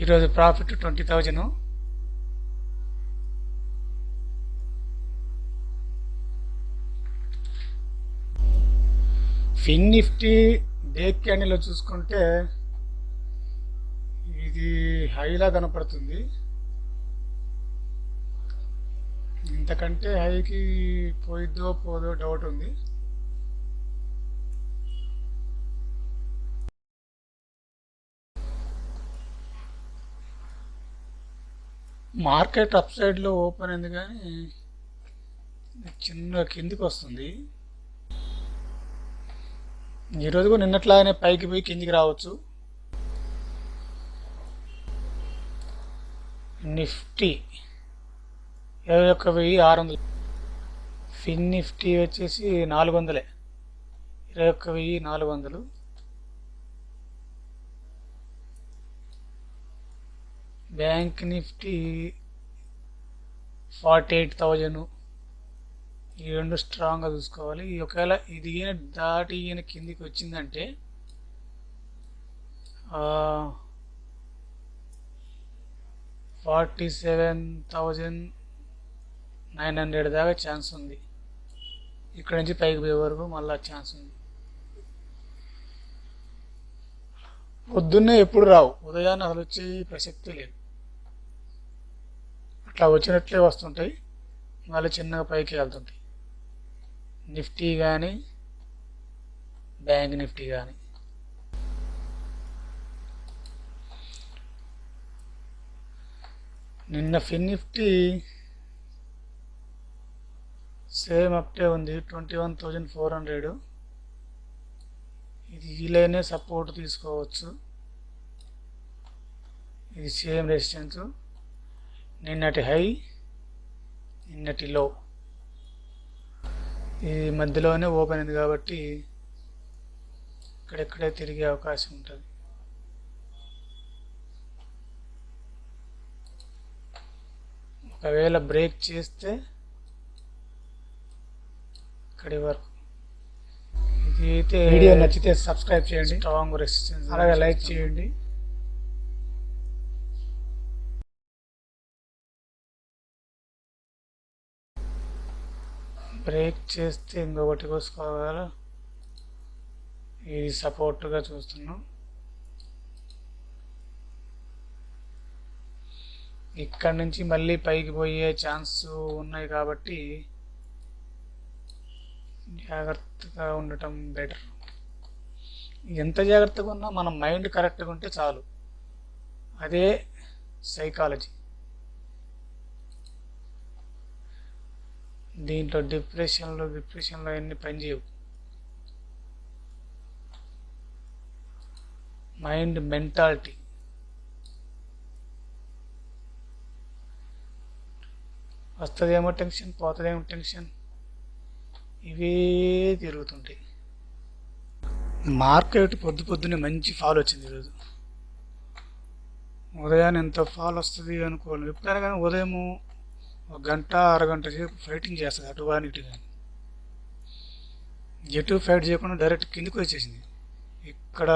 ఈరోజు ప్రాఫిట్ 20,000. ఫిన్ Nifty day క్యాండిల్లో చూసుకుంటే ఇది హైలా కనపడుతుంది. ఇంతకంటే హైకి పోయిద్దో పోదో డౌట్ ఉంది. మార్కెట్ అప్ సైడ్లో ఓపెన్ అయింది కానీ చిన్న కిందికి వస్తుంది. ఈరోజు కూడా నిన్నట్లాగానే పైకి పోయి కిందికి రావచ్చు. నిఫ్టీ 21,600. ఫిన్ నిఫ్టీ వచ్చేసి 400, 21,400. Bank Nifty 48,000. ఈ రెండు స్ట్రాంగ్గా చూసుకోవాలి. ఒకవేళ ఇది ఈయన దాటి ఈయన కిందికి వచ్చిందంటే 47,900 దాకా ఛాన్స్ ఉంది. ఇక్కడ నుంచి పైకి పోయే వరకు మళ్ళీ ఛాన్స్ ఉంది. పొద్దున్నే ఎప్పుడు రావు, ఉదయాన్నే అసలు వచ్చే ప్రసక్తి లేదు. అట్లా వచ్చినట్లే వస్తుంటాయి, మళ్ళీ చిన్నగా పైకి వెళ్తుంటాయి. నిఫ్టీ కానీ బ్యాంక్ నిఫ్టీ కానీ. నిన్న ఫిన్ నిఫ్టీ సేమ్ అప్టే ఉంది, 21,400. ఇది ఈలైనే సపోర్ట్ తీసుకోవచ్చు. ఇది సేమ్ రెసిస్టెన్స్. నిన్నటి హై, నిన్నటి లో, ఈ మధ్యలోనే ఓపెన్ అయింది కాబట్టి ఇక్కడెక్కడే తిరిగే అవకాశం ఉంటుంది. ఒకవేళ బ్రేక్ చేస్తే ఇక్కడి వరకు. ఇది అయితే వీడియో నచ్చితే సబ్స్క్రైబ్ చేయండి, స్ట్రాంగ్ రెసిస్టెన్స్, అలాగే లైక్ చేయండి. బ్రేక్ చేస్తే ఇంకొకటి కోసుకోవాలి. ఇది సపోర్ట్గా చూస్తున్నాం. ఇక్కడ నుంచి మళ్ళీ పైకి పోయే ఛాన్స్ ఉన్నాయి కాబట్టి జాగ్రత్తగా ఉండటం బెటర్. ఎంత జాగ్రత్తగా ఉన్నా మన మైండ్ కరెక్ట్గా ఉంటే చాలు. అదే సైకాలజీ. దీంట్లో డిప్రెషన్లో ఎన్ని పనిచేయవు. Mind mentality. వస్తుందేమో టెన్షన్, పోతుందేమో టెన్షన్, ఇవే తిరుగుతుంటాయి. మార్కెట్ పొద్దున్నే మంచి ఫాల్ వచ్చింది ఈరోజు. ఉదయాన్నే ఎంత ఫాల్ వస్తుంది అనుకోవాలి. ఎప్పుడైనా కానీ ఉదయం ఒక గంట అరగంట సేపు ఫైటింగ్ చేస్తుంది, అటు కానీ ఇటు కానీ. ఎటు ఫైట్ చేయకుండా డైరెక్ట్ కిందికి వచ్చేసింది. ఇక్కడ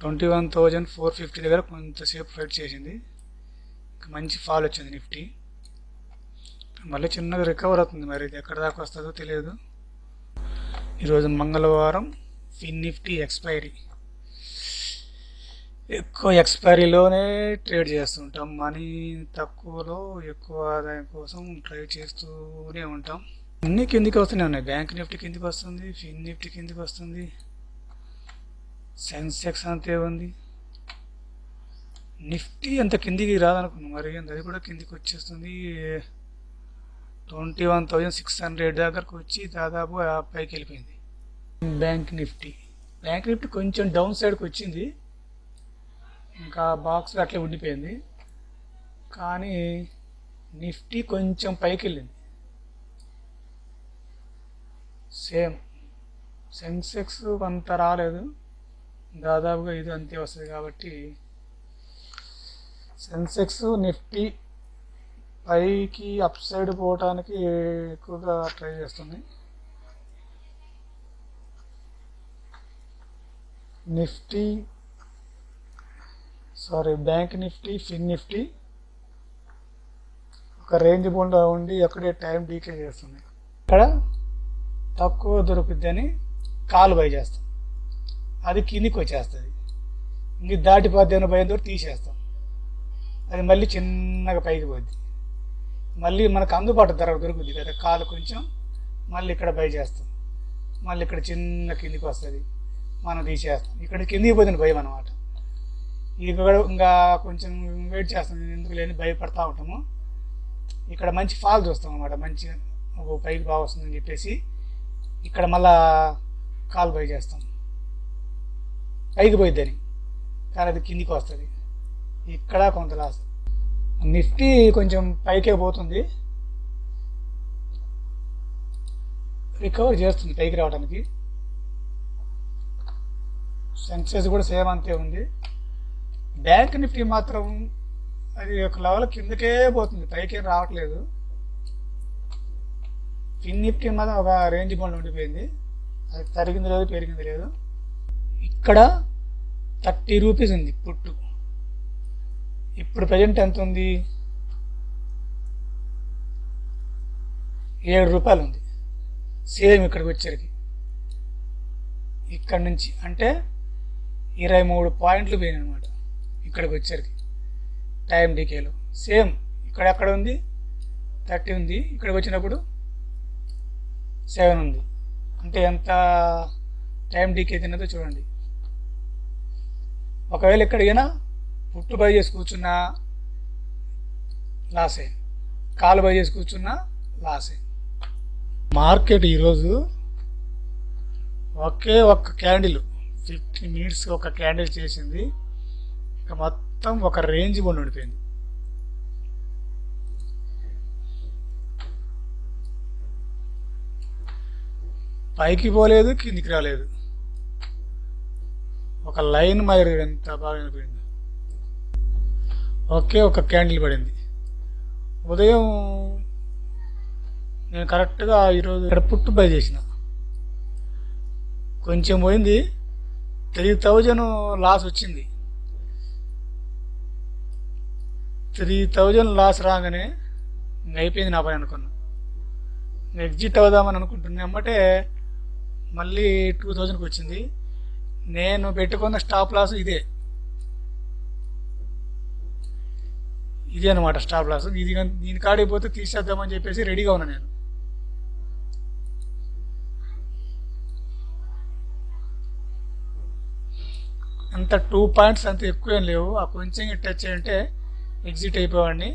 21,450 దగ్గర కొంతసేపు ఫైట్ చేసింది. మంచి ఫాల్ వచ్చింది నిఫ్టీ. మళ్ళీ చిన్నగా రికవర్ అవుతుంది. మరి ఇది ఎక్కడ దాకా వస్తుందో తెలియదు. ఈరోజు మంగళవారం. ఫిన్ నిఫ్టీ ఎక్స్పైరీ. ఎక్కువ ఎక్స్పైరీలోనే ట్రేడ్ చేస్తుంటాం. మనీ తక్కువలో ఎక్కువ ఆదాయం కోసం ట్రై చేస్తూనే ఉంటాం. అన్నీ కిందికి వస్తూనే ఉన్నాయి. బ్యాంక్ నిఫ్టీ కిందికి వస్తుంది, ఫిన్ నిఫ్టీ కిందికి వస్తుంది, సెన్సెక్స్ అంతే ఉంది. నిఫ్టీ అంత కిందికి రాదనుకున్నాం, మరి అది కూడా కిందికి వచ్చేస్తుంది. 21,600 దగ్గరకు వచ్చి దాదాపు పైకి వెళ్ళిపోయింది. బ్యాంక్ నిఫ్టీ కొంచెం డౌన్ సైడ్కి వచ్చింది, ఇంకా బాక్స్ అట్లే ఉండిపోయింది. కానీ నిఫ్టీ కొంచెం పైకి వెళ్ళింది. సేమ్ సెన్సెక్స్ అంత రాలేదు, దాదాపుగా ఇది అంతే వస్తుంది. కాబట్టి సెన్సెక్స్ నిఫ్టీ పైకి అప్ సైడ్ పోవటానికి ఎక్కువగా ట్రై చేస్తుంది. నిఫ్టీ బ్యాంక్ నిఫ్టీ, ఫిన్ నిఫ్టీ ఒక రేంజ్ బోన్లో ఉండి అక్కడే టైం డీకే చేస్తుంది. ఇక్కడ తక్కువ దొరుకుద్దని కాల్ బై చేస్తాం, అది కిందికి వచ్చేస్తుంది. ఇంక దాటిపోద్ది అని భయంతో తీసేస్తాం, అది మళ్ళీ చిన్నగా పైకి పోద్ది. మళ్ళీ మనకు అందుబాటు ధర దొరుకుద్ది కదా, కాలు కొంచెం మళ్ళీ ఇక్కడ బై చేస్తాం, మళ్ళీ ఇక్కడ చిన్న కిందికి వస్తుంది, మనం తీసేస్తాం. ఇక్కడ కిందికి పోతుంది భయం అనమాట. ఇది కూడా ఇంకా కొంచెం వెయిట్ చేస్తాం, ఎందుకు లేని భయపడతా ఉంటాము. ఇక్కడ మంచి ఫాల్ చూస్తాం అనమాట, మంచిగా పైకి బాగా వస్తుందని చెప్పేసి ఇక్కడ మళ్ళా కాల్ బై చేస్తాం, పైకి పోయిద్దని, కానీ అది కిందికి వస్తుంది. ఇక్కడ కొంత లాస్. నిఫ్టీ కొంచెం పైకే పోతుంది, రికవర్ చేస్తుంది పైకి రావడానికి. సెన్సెక్స్ కూడా సేమ్ అంతే ఉంది. బ్యాంక్ నిఫ్టీ మాత్రం అది ఒక లెవెల్ కిందకే పోతుంది, పైకే రావట్లేదు. ఫిన్ నిఫ్టీ మాత్రం ఒక రేంజ్ బౌండ్ ఉండిపోయింది, అది తరిగింది లేదు పెరిగింది లేదు. ఇక్కడ 30 రూపీస్ ఉంది పుట్టు, ఇప్పుడు ప్రజెంట్ ఎంత ఉంది, 7 రూపాయలు ఉంది. సేమ్ ఇక్కడికి వచ్చేసరికి ఇక్కడ నుంచి అంటే 23 పాయింట్లు పోయినాయి అనమాట. ఇక్కడికి వచ్చేసరికి టైం డీకేలో సేమ్ ఇక్కడ ఎక్కడ ఉంది, 30 ఉంది, ఇక్కడికి వచ్చినప్పుడు 7 ఉంది. అంటే ఎంత టైం డీకే తిన్నదో చూడండి. ఒకవేళ ఎక్కడికైనా పుట్టు బై చేసి కూర్చున్నా లాసే, కాలు బై చేసి కూర్చున్నా లాసే. మార్కెట్ ఈరోజు ఒకే ఒక్క క్యాండిల్ 15 మినిట్స్ ఒక క్యాండిల్ చేసింది, ఇక మొత్తం ఒక రేంజ్ బౌండ్ ఉండిపోయింది. పైకి పోలేదు, కిందికి రాలేదు, ఒక లైన్ మాదిరి ఎంత బాగా అయిపోయింది. ఒకే ఒక క్యాండిల్ పడింది. ఉదయం నేను కరెక్ట్గా ఈరోజు ఇక్కడ పుట్టు బై చేసిన, కొంచెం పోయింది, 3000 లాస్ వచ్చింది. 3000 లాస్ రాగానే ఇంక అయిపోయింది నా పని అనుకున్నా. ఎగ్జిట్ అవుదామని అనుకుంటున్నా, అమ్మటే మళ్ళీ 2000కి వచ్చింది. నేను పెట్టుకున్న స్టాప్ లాస్ ఇదే అనమాట, స్టాప్ లాస్. దీని కాడిపోతే తీసేద్దామని చెప్పేసి రెడీగా ఉన్నా నేను. అంత 2 పాయింట్స్ అంత ఎక్కువ ఏం లేవు, ఆ కొంచెం టచ్ అంటే ఎగ్జిట్ అయిపోవాడిని.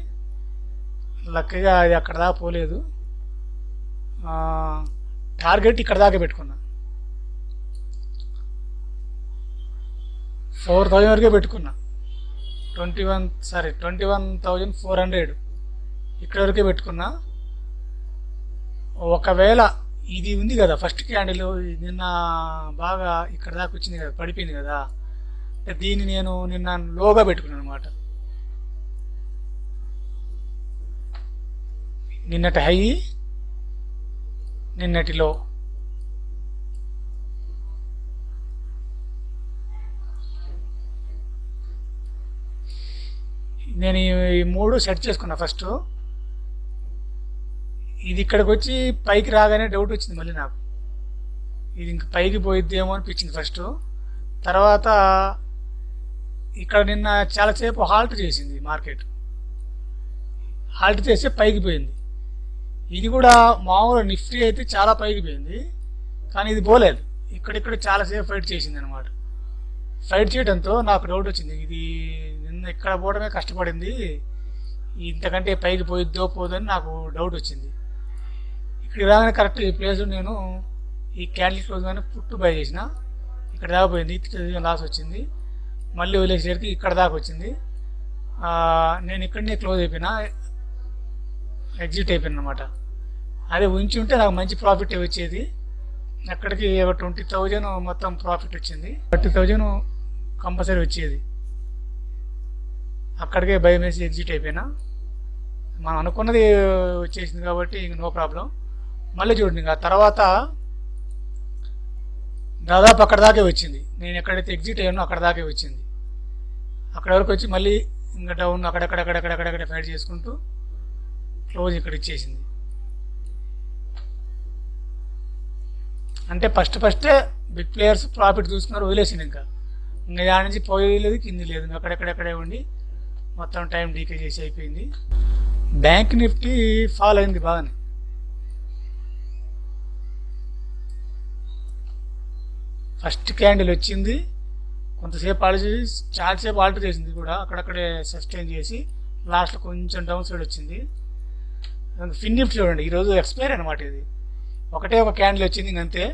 లక్కగా అది అక్కడ దాకా పోలేదు. టార్గెట్ ఇక్కడ దాకా పెట్టుకున్నా, 4000 వరకే పెట్టుకున్నా. 21,400 ఇక్కడ వరకే పెట్టుకున్నా. ఒకవేళ ఇది ఉంది కదా ఫస్ట్ క్యాండిల్ నిన్న బాగా ఇక్కడ దాకా వచ్చింది కదా, పడిపోయింది కదా, దీన్ని నేను నిన్న లోగా పెట్టుకున్నాను అనమాట. నిన్నటి హై, నిన్నటి లో. నేను ఈ 3 సెట్ చేసుకున్నా. ఫస్ట్ ఇది ఇక్కడికి వచ్చి పైకి రాగానే డౌట్ వచ్చింది మళ్ళీ నాకు, ఇది ఇంక పైకి పోయిద్దేమో అనిపించింది ఫస్ట్. తర్వాత ఇక్కడ నిన్న చాలాసేపు హాల్ట్ చేసింది మార్కెట్, హాల్ట్ చేసి పైకి పోయింది. ఇది కూడా మామూలు నిఫ్టీ అయితే చాలా పైకి పోయింది, కానీ ఇది పోలేదు. ఇక్కడిక్కడ చాలాసేపు ఫైట్ చేసింది అనమాట. ఫైట్ చేయడంతో నాకు డౌట్ వచ్చింది, ఇది నిన్న ఇక్కడ పోవడమే కష్టపడింది, ఇంతకంటే పైకి పోయిద్దో పోదని నాకు డౌట్ వచ్చింది. ఇక్కడికి రాగానే కరెక్ట్ ఈ ప్లేస్ నేను ఈ క్యాండిల్ క్లోజ్ కానీ పుట్టు బై చేసిన, ఇక్కడ దాకా పోయింది, లాస్ వచ్చింది. మళ్ళీ వదిలేసరికి ఇక్కడ దాకా వచ్చింది. నేను ఇక్కడనే క్లోజ్ అయిపోయినా, ఎగ్జిట్ అయిపోయాను అనమాట. అదే ఉంచి ఉంటే నాకు మంచి ప్రాఫిట్ వచ్చేది. అక్కడికి 20,000 మొత్తం ప్రాఫిట్ వచ్చింది, 30,000 కంపల్సరీ వచ్చేది. అక్కడికే భయం వేసి ఎగ్జిట్ అయిపోయినా. మనం అనుకున్నది వచ్చేసింది కాబట్టి ఇంక నో ప్రాబ్లం. మళ్ళీ చూడండి, ఇంకా తర్వాత దాదాపు అక్కడ దాకే వచ్చింది. నేను ఎక్కడైతే ఎగ్జిట్ అయ్యానో అక్కడ దాకే వచ్చింది. అక్కడ వరకు వచ్చి మళ్ళీ ఇంకా డౌన్ అక్కడెక్కడెక్కడెక్కడెక్కడ ఫైట్ చేసుకుంటూ క్లోజ్ ఇక్కడ ఇచ్చేసింది. అంటే ఫస్టే బిగ్ ప్లేయర్స్ ప్రాఫిట్ చూసుకున్నారు, వదిలేసింది. ఇంకా దాని నుంచి పోయేది కింది లేదు, అక్కడెక్కడెక్కడే ఉండి మొత్తం టైం డీకే చేసి అయిపోయింది. బ్యాంక్ నిఫ్టీ ఫాల్ అయింది బాగానే. ఫస్ట్ క్యాండిల్ వచ్చింది, కొంతసేపు చాలాసేపు ఆల్టర్ చేసింది కూడా, అక్కడక్కడే సస్టైన్ చేసి లాస్ట్లో కొంచెం డౌన్ సైడ్ వచ్చింది. ఫిన్ నిఫ్టీ చూడండి, ఈరోజు ఎక్స్పైర్ అనమాట. ఇది ఒకటే ఒక క్యాండిల్ వచ్చింది, ఇంకంతే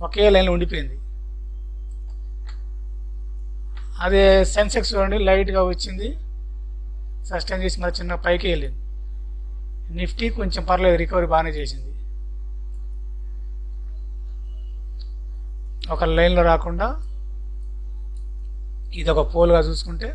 ఒకే లైన్లో ఉండిపోయింది. అదే సెన్సెక్స్ చూడండి, లైట్గా వచ్చింది, సస్టైన్ చేసి మరి చిన్న పైకి వెళ్ళింది. నిఫ్టీ కొంచెం పర్లేదు, రికవరీ బాగానే చేసింది. ఒక లైన్లో రాకుండా ఇది ఒక పోల్గా చూసుకుంటే